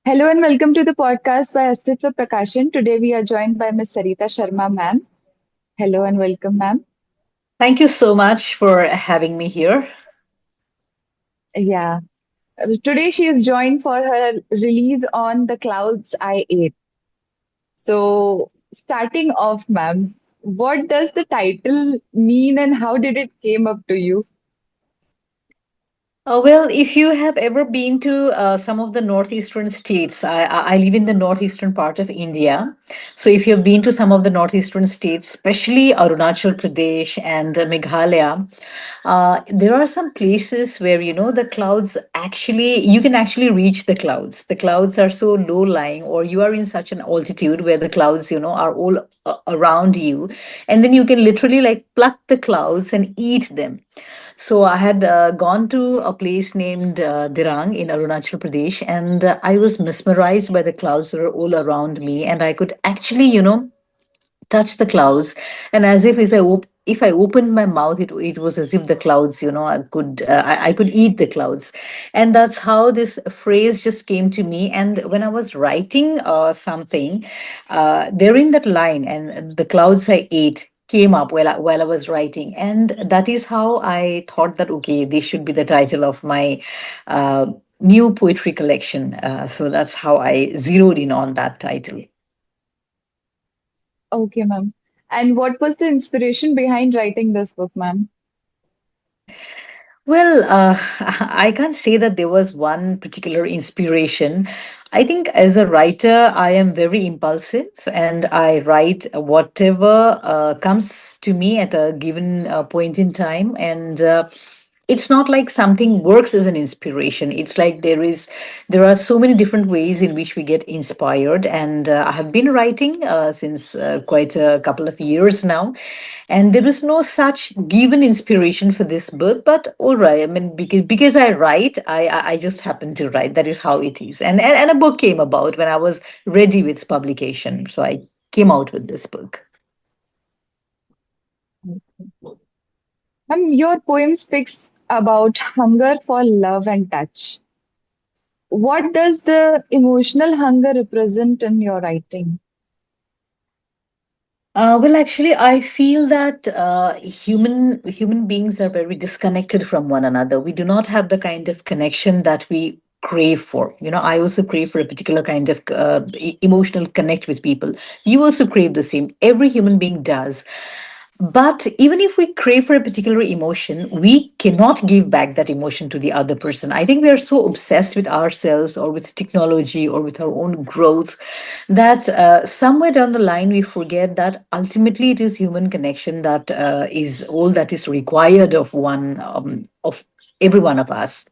Hello and welcome to the podcast by Astitva Prakashan. Today we are joined by Miss Sarita Sharma, ma'am. Hello and welcome, ma'am. Thank you so much for having me here. Yeah. Today she is joined for her release on The Clouds I Ate. So, starting off, ma'am, what does the title mean and how did it came up to you? Well, if you have ever been to some of the northeastern states, I live in the northeastern part of India. So, if you've been to some of the northeastern states, especially Arunachal Pradesh and Meghalaya, there are some places where the clouds actually you can actually reach the clouds. The clouds are so low lying, or you are in such an altitude where the clouds are all around you, and then you can literally like pluck the clouds and eat them. So I had gone to a place named Dirang in Arunachal Pradesh, and I was mesmerized by the clouds that were all around me, and I could actually, touch the clouds, and as if I opened my mouth, it was as if the clouds, I could eat the clouds, and that's how this phrase just came to me. And when I was writing something, there in that line, and the clouds I ate came up while I was writing, and that is how I thought that okay, this should be the title of my uh, new poetry collection. So that's how I zeroed in on that title. Okay, ma'am. And what was the inspiration behind writing this book, ma'am? Well, I can't say that there was one particular inspiration. I think as a writer, I am very impulsive and I write whatever comes to me at a given point in time. And it's not like something works as an inspiration. It's like there are so many different ways in which we get inspired. And I have been writing since quite a couple of years now, and there is no such given inspiration for this book. But all right, I mean, because I write, I just happen to write. That is how it is. And a book came about when I was ready with publication, so I came out with this book. Your poem speaks about hunger for love and touch. What does the emotional hunger represent in your writing? Well, actually, I feel that human beings are very disconnected from one another. We do not have the kind of connection that we crave for. I also crave for a particular kind of emotional connect with people. You also crave the same. Every human being does. But even if we crave for a particular emotion, we cannot give back that emotion to the other person. I think we are so obsessed with ourselves or with technology or with our own growth that somewhere down the line we forget that ultimately it is human connection that is all that is required of of every one of us.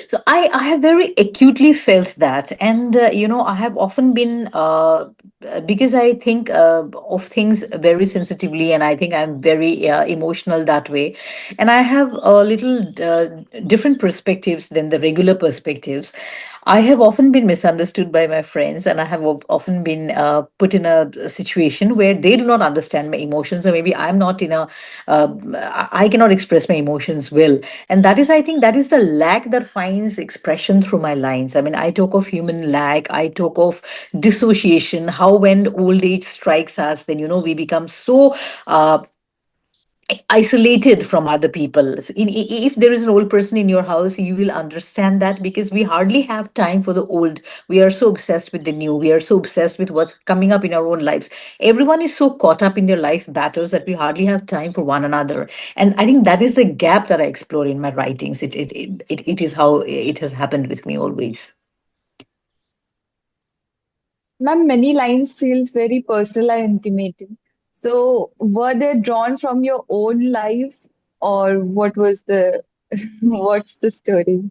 So I have very acutely felt that, and I have often been because I think of things very sensitively, and I think I'm very emotional that way, and I have a little different perspectives than the regular perspectives. I have often been misunderstood by my friends, and I have often been put in a situation where they do not understand my emotions, or maybe I'm not in a, I cannot express my emotions well. And that is, I think, that is the lack that finds expression through my lines. I mean, I talk of human lack, I talk of dissociation, how when old age strikes us, then, we become so isolated from other people. So if there is an old person in your house, you will understand that, because we hardly have time for the old. We are so obsessed with the new. We are so obsessed with what's coming up in our own lives. Everyone is so caught up in their life battles that we hardly have time for one another. And I think that is the gap that I explore in my writings. It is how it has happened with me always. Ma'am, many lines feels very personal and intimate. So, were they drawn from your own life, or what was the what's the story?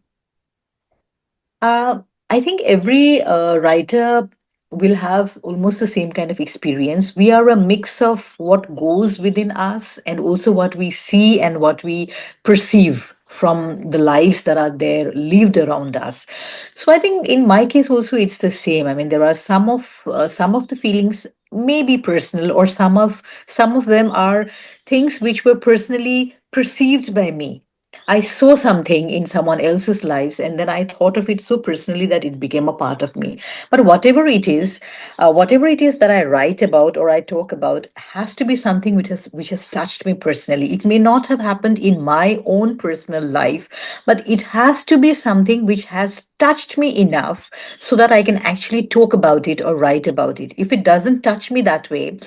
Uh, I think every writer will have almost the same kind of experience. We are a mix of what goes within us and also what we see and what we perceive from the lives that are there lived around us. So I think in my case also it's the same. I mean, there are some of the feelings may be personal, or some of them are things which were personally perceived by me. I saw something in someone else's lives, and then I thought of it so personally that it became a part of me. But whatever it is that I write about or I talk about has to be something which has touched me personally. It may not have happened in my own personal life, but it has to be something which has touched me enough so that I can actually talk about it or write about it. If it doesn't touch me that way,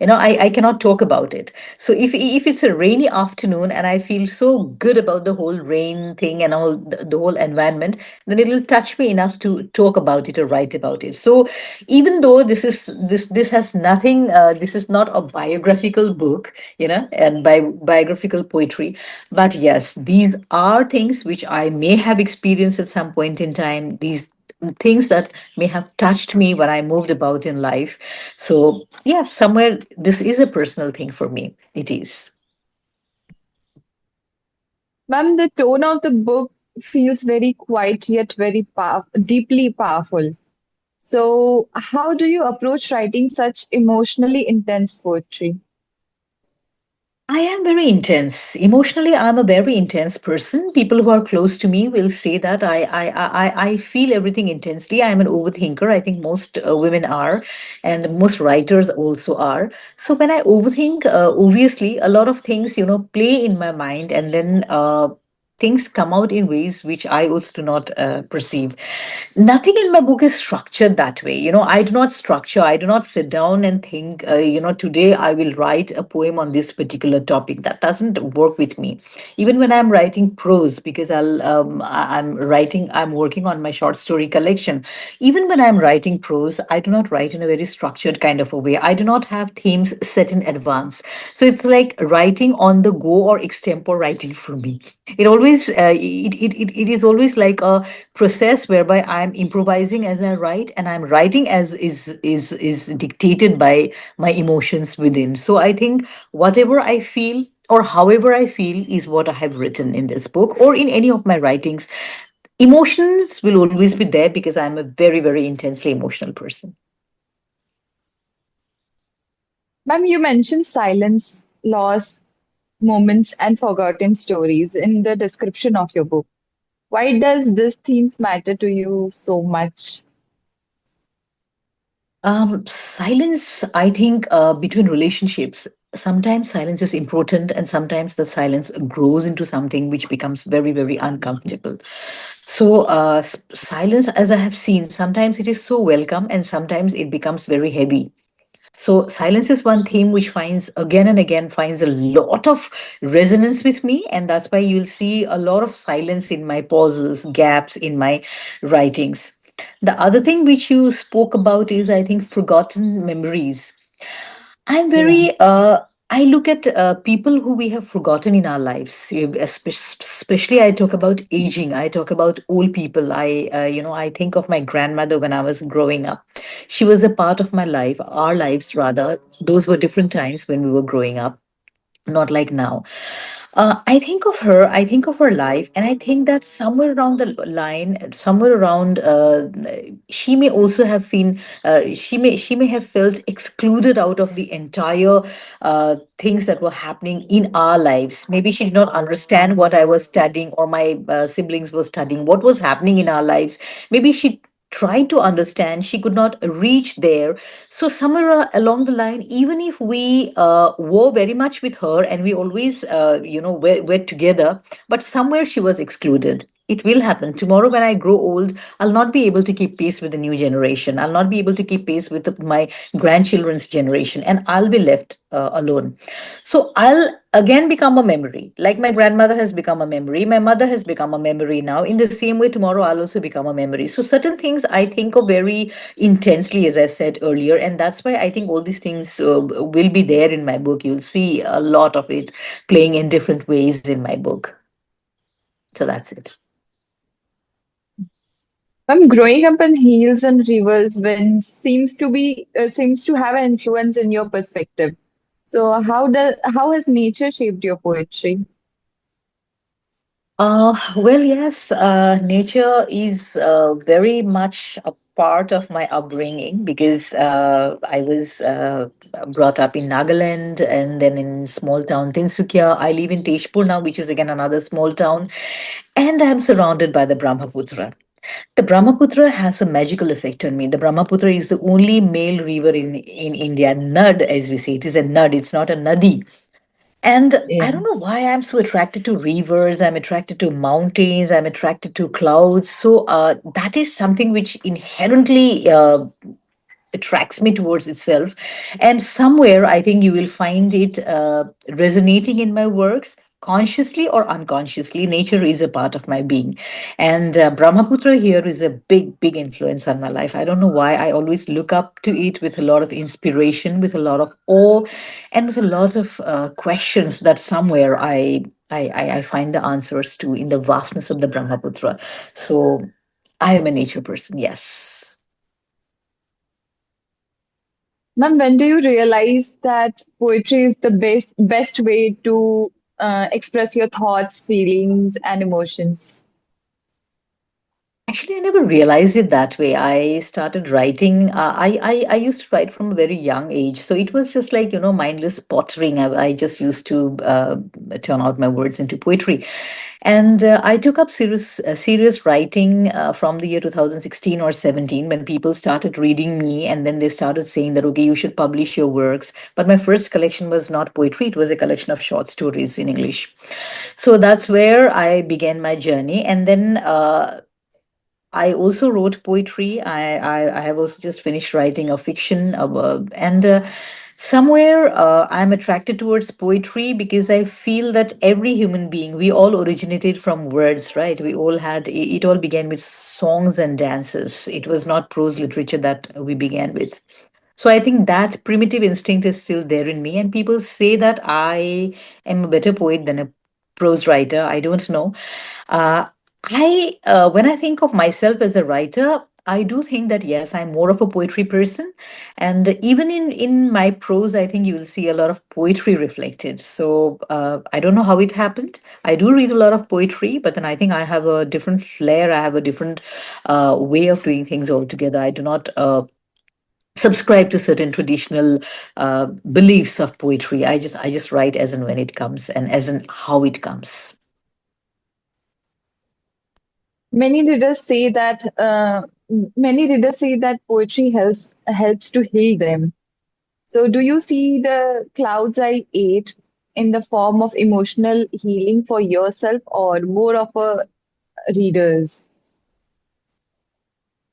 I cannot talk about it. So if it's a rainy afternoon and I feel so good about the whole rain thing and all the whole environment, then it'll touch me enough to talk about it or write about it. So even though this has nothing, this is not a biographical book, and biographical poetry, but yes, these are things which I may have experienced at some point in time. These things that may have touched me when I moved about in life. So, yeah, somewhere this is a personal thing for me. It is. Ma'am, the tone of the book feels very quiet yet very deeply powerful. So, how do you approach writing such emotionally intense poetry? I am very intense. Emotionally, I'm a very intense person. People who are close to me will say that I feel everything intensely. I'm an overthinker. I think most women are, and most writers also are. So when I overthink, obviously, a lot of things, play in my mind, and then things come out in ways which I also do not perceive. Nothing in my book is structured that way. I do not structure, I do not sit down and think, today I will write a poem on this particular topic. That doesn't work with me. Even when I'm writing prose, because I'm working on my short story collection. Even when I'm writing prose, I do not write in a very structured kind of a way. I do not have themes set in advance. So it's like writing on the go or extempore writing for me. It is always like a process whereby I'm improvising as I write, and I'm writing as is dictated by my emotions within. So I think whatever I feel or however I feel is what I have written in this book or in any of my writings. Emotions will always be there because I'm a very, very intensely emotional person. Ma'am, you mentioned silence, loss, moments, and forgotten stories in the description of your book. Why does these themes matter to you so much? Silence, I think, between relationships, sometimes silence is important, and sometimes the silence grows into something which becomes very, very uncomfortable. So, silence, as I have seen, sometimes it is so welcome, and sometimes it becomes very heavy. So silence is one theme which finds again and again finds a lot of resonance with me, and that's why you'll see a lot of silence in my pauses, gaps in my writings. The other thing which you spoke about is, I think, forgotten memories. I'm Yeah. very, I look at people who we have forgotten in our lives. Especially, I talk about aging. I talk about old people. I think of my grandmother when I was growing up. She was a part of my life, our lives rather. Those were different times when we were growing up, not like now. I think of her life, and I think that somewhere around the line, somewhere around, she may also have been, she may have felt excluded out of the entire things that were happening in our lives. Maybe she did not understand what I was studying or my siblings were studying, what was happening in our lives. Maybe she tried to understand, she could not reach there. So somewhere along the line, even if we were very much with her and we always were together, but somewhere she was excluded. It will happen tomorrow. When I grow old, I'll not be able to keep pace with the new generation. I'll not be able to keep pace with my grandchildren's generation, and I'll be left alone. So I'll again become a memory. Like my grandmother has become a memory, my mother has become a memory now. In the same way, tomorrow I'll also become a memory. So certain things I think of very intensely, as I said earlier, and that's why I think all these things will be there in my book. You'll see a lot of it playing in different ways in my book. So that's it. Ma'am, growing up in hills and rivers when seems to have an influence in your perspective. So how has nature shaped your poetry? Well, yes, nature is very much a part of my upbringing because I was brought up in Nagaland and then in small town Tinsukia. I live in Teshpur now, which is again another small town, and I'm surrounded by the Brahmaputra. The Brahmaputra has a magical effect on me. The Brahmaputra is the only male river in India. Nud, as we say, it is a nud. It's not a nadi. And I Yeah. don't know why I'm so attracted to rivers. I'm attracted to mountains. I'm attracted to clouds. So that is something which inherently attracts me towards itself. And somewhere I think you will find it resonating in my works. Consciously or unconsciously, nature is a part of my being. And Brahmaputra here is a big, big influence on my life. I don't know why. I always look up to it with a lot of inspiration, with a lot of awe, and with a lot of questions that somewhere I find the answers to in the vastness of the Brahmaputra. So I am a nature person, yes. Ma'am, when do you realize that poetry is the best way to express your thoughts, feelings, and emotions? Actually, I never realized it that way. I started writing. I used to write from a very young age, so it was just like mindless pottering. I just used to turn out my words into poetry, and I took up serious writing from the year 2016 or 17 when people started reading me, and then they started saying that okay, you should publish your works. But my first collection was not poetry; it was a collection of short stories in English. So that's where I began my journey, and then. I also wrote poetry. I have also just finished writing a fiction, and somewhere I'm attracted towards poetry because I feel that every human being, we all originated from words, right? We all had, it all began with songs and dances. It was not prose literature that we began with. So I think that primitive instinct is still there in me, and people say that I am a better poet than a prose writer. I don't know. Uh, I when I think of myself as a writer, I do think that yes, I'm more of a poetry person, and even in my prose, I think you will see a lot of poetry reflected. So I don't know how it happened. I do read a lot of poetry, but then I think I have a different flair. I have a different way of doing things altogether. I do not. Subscribe to certain traditional beliefs of poetry. I just write as and when it comes and as and how it comes. Many readers say that poetry helps to heal them. So, do you see the clouds I ate in the form of emotional healing for yourself or more of a readers?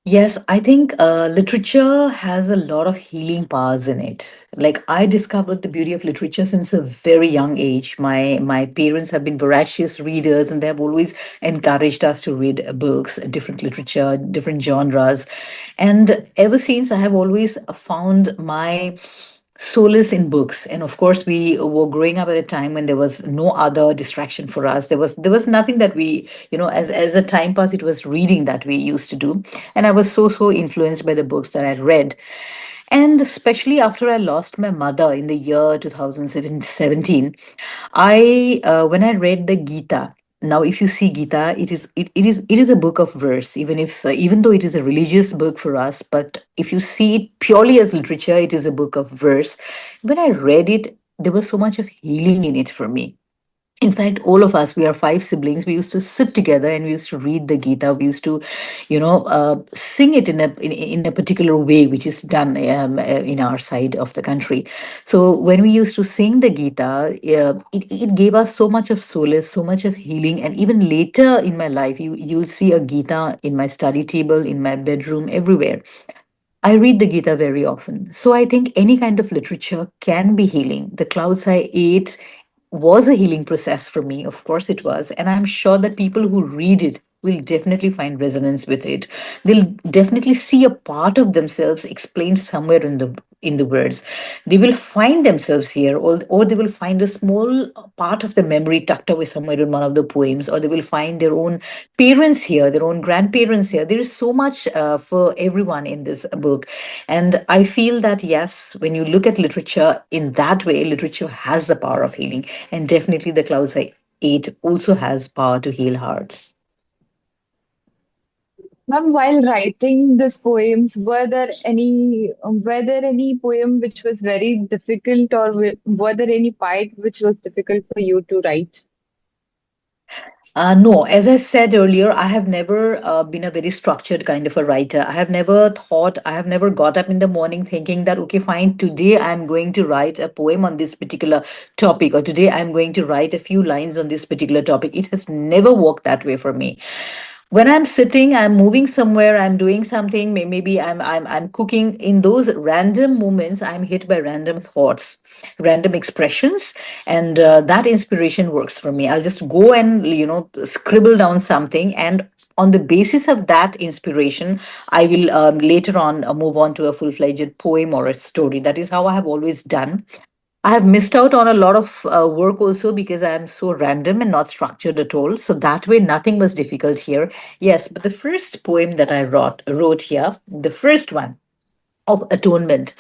Yes, I think literature has a lot of healing powers in it. Like I discovered the beauty of literature since a very young age. My parents have been voracious readers, and they have always encouraged us to read books, different literature, different genres. And ever since, I have always found my solace in books. And of course, we were growing up at a time when there was no other distraction for us. There was nothing that we, as a time pass, it was reading that we used to do. And I was so influenced by the books that I read. And especially after I lost my mother in the year 2017, when I read the Gita. Now, if you see Gita, it is a book of verse. Even though it is a religious book for us, but if you see it purely as literature, it is a book of verse. When I read it, there was so much of healing in it for me. In fact, all of us, we are five siblings, we used to sit together and we used to read the Gita. We used to sing it in a particular way, which is done in our side of the country. So when we used to sing the Gita, it gave us so much of solace, so much of healing. And even later in my life, you'll see a Gita in my study table, in my bedroom, everywhere. I read the Gita very often. So I think any kind of literature can be healing. The Clouds I Ate was a healing process for me. Of course it was. And I'm sure that people who read it will definitely find resonance with it. They'll definitely see a part of themselves explained somewhere in the words. They will find themselves here, or they will find a small part of the memory tucked away somewhere in one of the poems, or they will find their own parents here, their own grandparents here. There is so much for everyone in this book. And I feel that, yes, when you look at literature in that way, literature has the power of healing. And definitely the Clouds I Ate also has power to heal hearts. Ma'am, while writing these poems, were there any poem which was very difficult, or were there any part which was difficult for you to write? No, as I said earlier, I have never been a very structured kind of a writer. I have never got up in the morning thinking that, okay, fine, today I'm going to write a poem on this particular topic, or today I'm going to write a few lines on this particular topic. It has never worked that way for me. When I'm sitting, I'm moving somewhere, I'm doing something, maybe I'm cooking. In those random moments, I'm hit by random thoughts, random expressions, and that inspiration works for me. I'll just go and scribble down something, and on the basis of that inspiration, I will later on move on to a full-fledged poem or a story. That is how I have always done. I have missed out on a lot of work also because I am so random and not structured at all. So that way, nothing was difficult here. Yes, but the first poem that I wrote here, the first one, of atonement,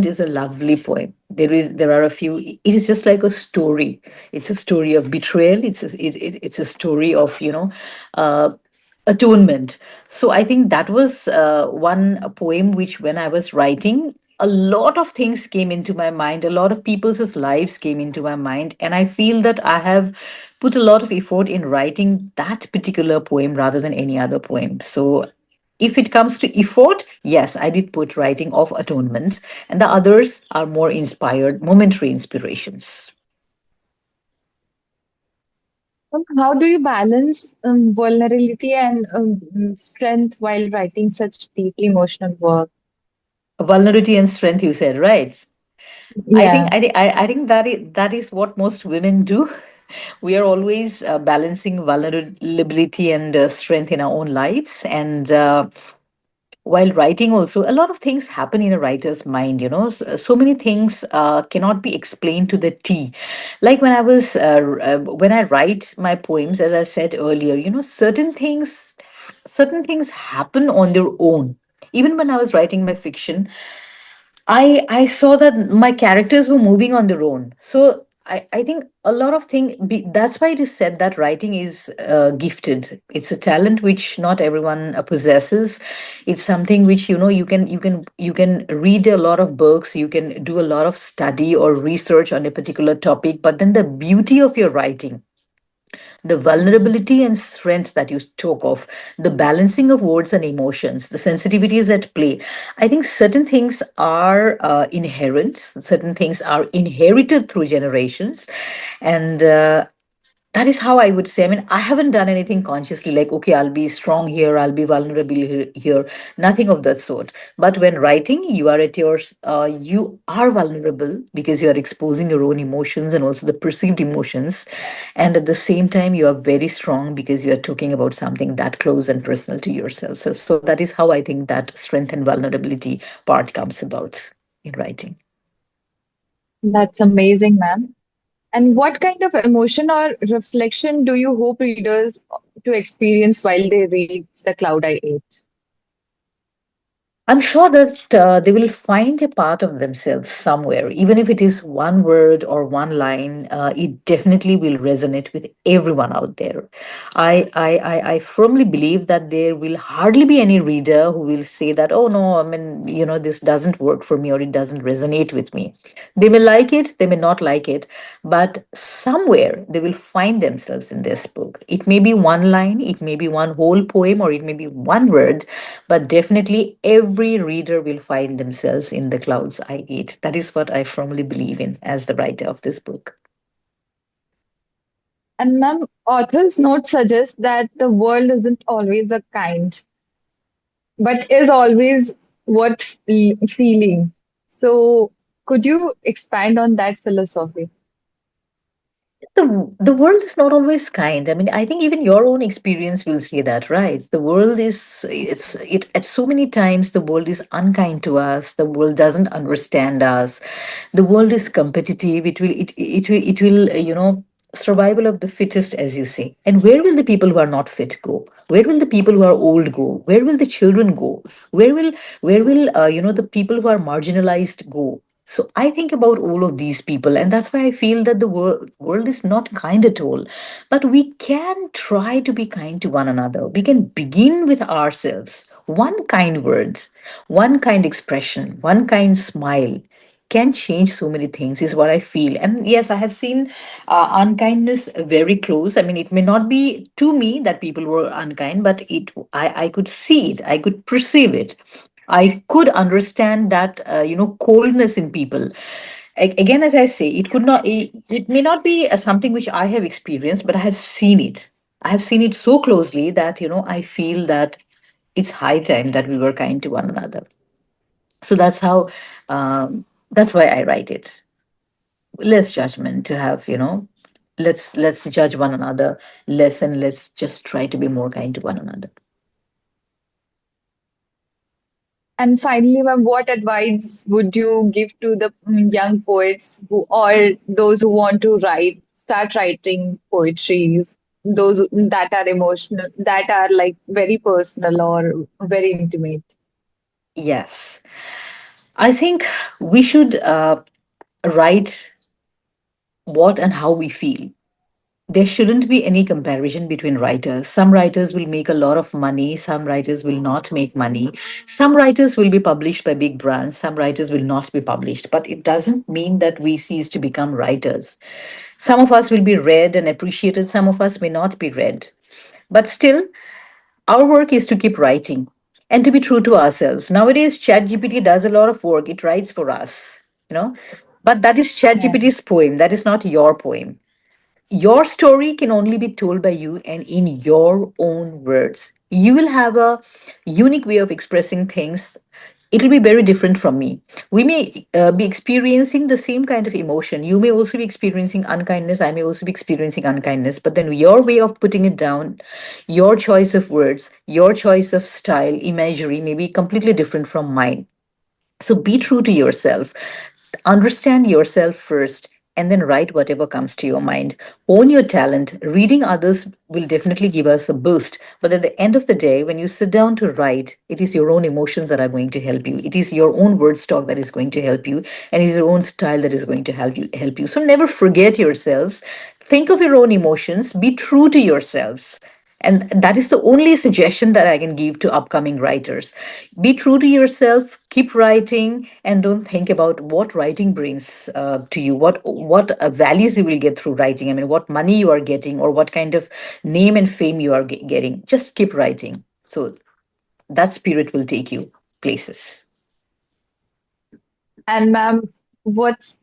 is a lovely poem. There are a few. It is just like a story. It's a story of betrayal. It's a story of uh, atonement. So I think that was one poem which, when I was writing, a lot of things came into my mind. A lot of people's lives came into my mind, and I feel that I have put a lot of effort in writing that particular poem rather than any other poem. So if it comes to effort, yes, I did put writing of atonement, and the others are more inspired, momentary inspirations. How do you balance vulnerability and strength while writing such deeply emotional work? Vulnerability and strength, you said, right? Yeah. I think that is what most women do. We are always balancing vulnerability and strength in our own lives, and while writing also, a lot of things happen in a writer's mind. So many things cannot be explained to the t. Like when I write my poems, as I said earlier, certain things happen on their own. Even when I was writing my fiction, I saw that my characters were moving on their own. So I think a lot of that's why it is said that writing is gifted. It's a talent which not everyone possesses. It's something which you can read a lot of books, you can do a lot of study or research on a particular topic, but then the beauty of your writing, the vulnerability and strength that you spoke of, the balancing of words and emotions, the sensitivities at play. I think certain things are inherent, certain things are inherited through generations. And that is how I would say. I mean, I haven't done anything consciously like, okay, I'll be strong here, I'll be vulnerable here. Nothing of that sort. But when writing, you are vulnerable because you are exposing your own emotions and also the perceived emotions. And at the same time, you are very strong because you are talking about something that close and personal to yourself. So that is how I think that strength and vulnerability part comes about in writing. That's amazing, ma'am. And what kind of emotion or reflection do you hope readers to experience while they read The Cloud I Ate? I'm sure that they will find a part of themselves somewhere, even if it is one word or one line. It definitely will resonate with everyone out there. I firmly believe that there will hardly be any reader who will say that, oh no, I mean, this doesn't work for me or it doesn't resonate with me. They may like it, they may not like it, but somewhere they will find themselves in this book. It may be one line, it may be one whole poem, or it may be one word, but definitely every reader will find themselves in the clouds I eat. That is what I firmly believe in as the writer of this book. And ma'am, author's note suggests that the world isn't always a kind, but is always worth feeling. So, could you expand on that philosophy? The world is not always kind. I mean, I think even your own experience will say that, right? The world is it at so many times the world is unkind to us. The world doesn't understand us. The world is competitive. It will survival of the fittest, as you say. And where will the people who are not fit go? Where will the people who are old go? Where will the children go? Where will the people who are marginalized go? So I think about all of these people, and that's why I feel that the world is not kind at all. But we can try to be kind to one another. We can begin with ourselves. One kind words, one kind expression, one kind smile can change so many things, is what I feel. And yes, I have seen unkindness very close. I mean, it may not be to me that people were unkind, but I could see it, I could perceive it. I could understand that, coldness in people. Again, as I say, it may not be something which I have experienced, but I have seen it. I have seen it so closely that, I feel that it's high time that we were kind to one another. So that's why I write it. Less judgment to have, let's judge one another less, and let's just try to be more kind to one another. And finally, ma'am, what advice would you give to the young poets who, or those who want to start writing poetries, those that are emotional, that are like very personal or very intimate? Yes. I think we should write what and how we feel. There shouldn't be any comparison between writers. Some writers will make a lot of money, some writers will not make money. Some writers will be published by big brands, some writers will not be published. But it doesn't mean that we cease to become writers. Some of us will be read and appreciated, some of us may not be read. But still, our work is to keep writing and to be true to ourselves. Nowadays, ChatGPT does a lot of work, it writes for us, you know. But that is Yeah. ChatGPT's poem, that is not your poem. Your story can only be told by you and in your own words. You will have a unique way of expressing things. It will be very different from me. We may be experiencing the same kind of emotion. You may also be experiencing unkindness. I may also be experiencing unkindness. But then your way of putting it down, your choice of words, your choice of style, imagery may be completely different from mine. So be true to yourself. Understand yourself first and then write whatever comes to your mind. Own your talent. Reading others will definitely give us a boost. But at the end of the day, when you sit down to write, it is your own emotions that are going to help you. It is your own word stock that is going to help you, and it is your own style that is going to help you. So never forget yourselves. Think of your own emotions. Be true to yourselves. And that is the only suggestion that I can give to upcoming writers. Be true to yourself, keep writing, and don't think about what writing brings to you, what values you will get through writing. I mean, what money you are getting, or what kind of name and fame you are getting. Just keep writing. So that spirit will take you places. And ma'am, what's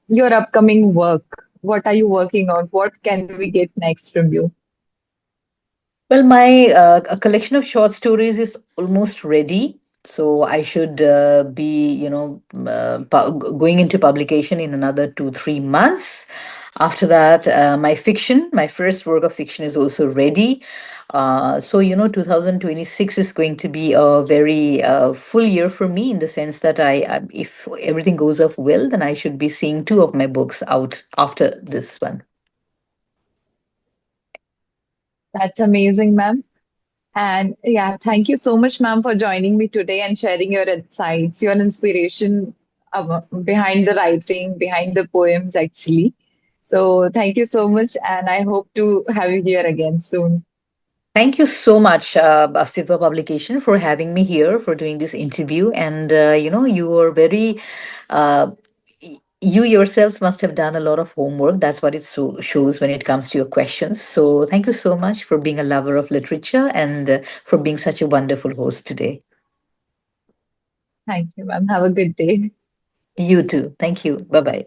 your upcoming work? What are you working on? What can we get next from you? Well, my a collection of short stories is almost ready. So I should be, going into publication in another 2, 3 months. After that, my first work of fiction is also ready. So 2026 is going to be a very full year for me, in the sense that if everything goes off well, then I should be seeing two of my books out after this one. That's amazing, ma'am. And yeah, thank you so much, ma'am, for joining me today and sharing your insights, your inspiration behind the writing, behind the poems, actually. So thank you so much, and I hope to have you here again soon. Thank you so much, Astitva Publication, for having me here for doing this interview. And you were very, uh, you yourselves must have done a lot of homework. That's what it shows when it comes to your questions. So thank you so much for being a lover of literature, and for being such a wonderful host today. Thank you, ma'am. Have a good day. You too. Thank you. Bye bye.